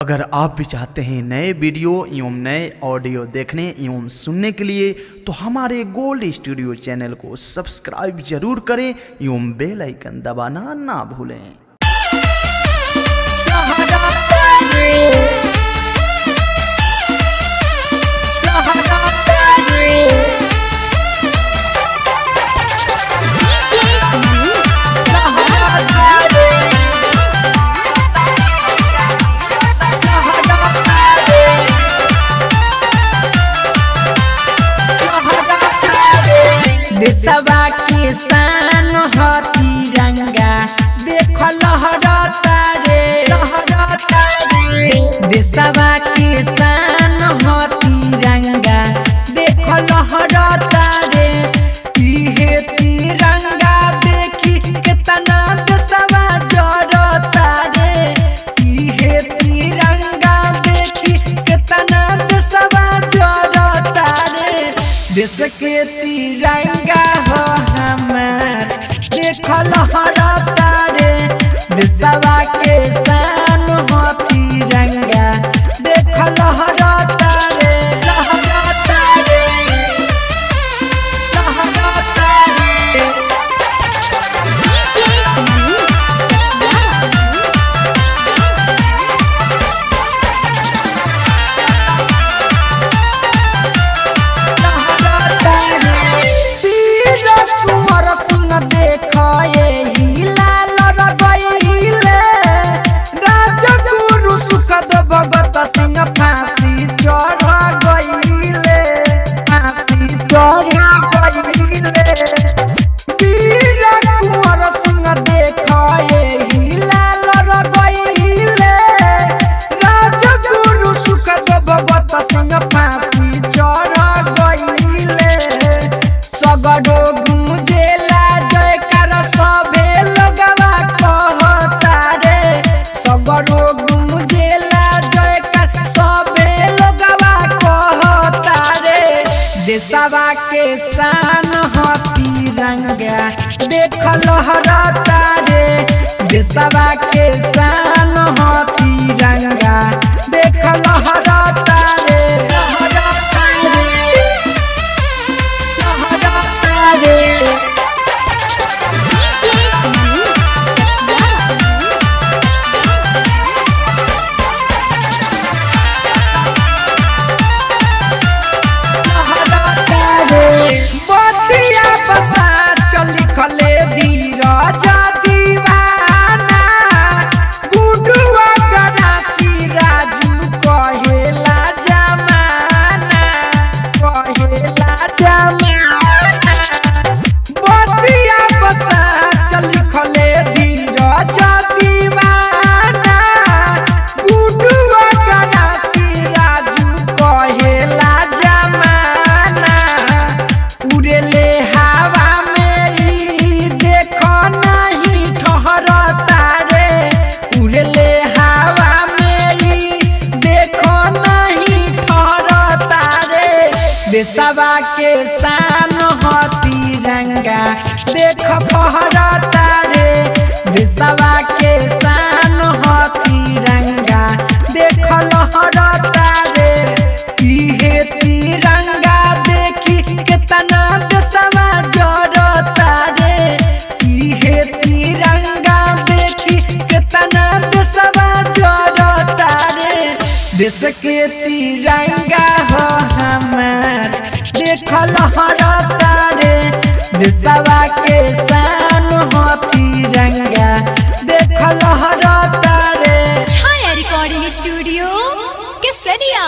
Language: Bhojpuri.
अगर आप भी चाहते हैं नए वीडियो एवं नए ऑडियो देखने एवं सुनने के लिए तो हमारे गोल्ड स्टूडियो चैनल को सब्सक्राइब जरूर करें एवं बेल आइकन दबाना ना भूलें। देशवा के शान ह तिरंगा देख लहरता रे देशवा के शान ह तिरंगा देख लहरता रे इहे तिरंगा देखी कितना देशवा जरता रे इहे तिरंगा देखी कितना देशवा जरता रे देश के तिरंगा हो हमार देख लहरता रे देशवा के शान हो तिरंगा देख लहरता रे लहरता रे लहरता रे। कुंवर सिंह देखाए ही लाल रगइले राजगुरु सुखदेव भगत सिंह फांसी चढ़ गइले फांसी चढ़ गइले वीर कुंवर सिंह देखाए ही लाल रगइले राजगुरु सुखदेव भगत सिंह फांसी चढ़ गइले सगडो गुंजेला जयकार सभे लोगवा कहता रे सगडो गुंजेला जयकार सभे लोगवा कहता रे देशवा के शान ह तिरंगा देख लहरता रे देशवा के शान ह तिरंगा देख लहरता रे लहरता रे लहरता रे। बतिया बसा चली खले धीरज दीवाना गुडुआ गणासी राजू कहेला जमाना कहेला जमाना बतिया बसा चली खले धीरज दीवाना गुडुआ गणासी राजू कहेला जमाना उड़ेले हवा में ई देखो नहीं ठहरता रे उड़ेले हवा में ई देखो नहीं ठहरता रे देशवा के शान ह तिरंगा देख फहरता रे देशवा के शान ह तिरंगा देख लहरता रे इहे तिरंगा देखी कितना देशवा जरता रे इहे तिरंगा देखी कितना देशवा जरता रे देश के तिरंगा हो हमार देख लहरता रे देशवा के शान हो तिरंगा देख लहरता रे। छाया रिकॉर्डिंग स्टूडियो केसरिया।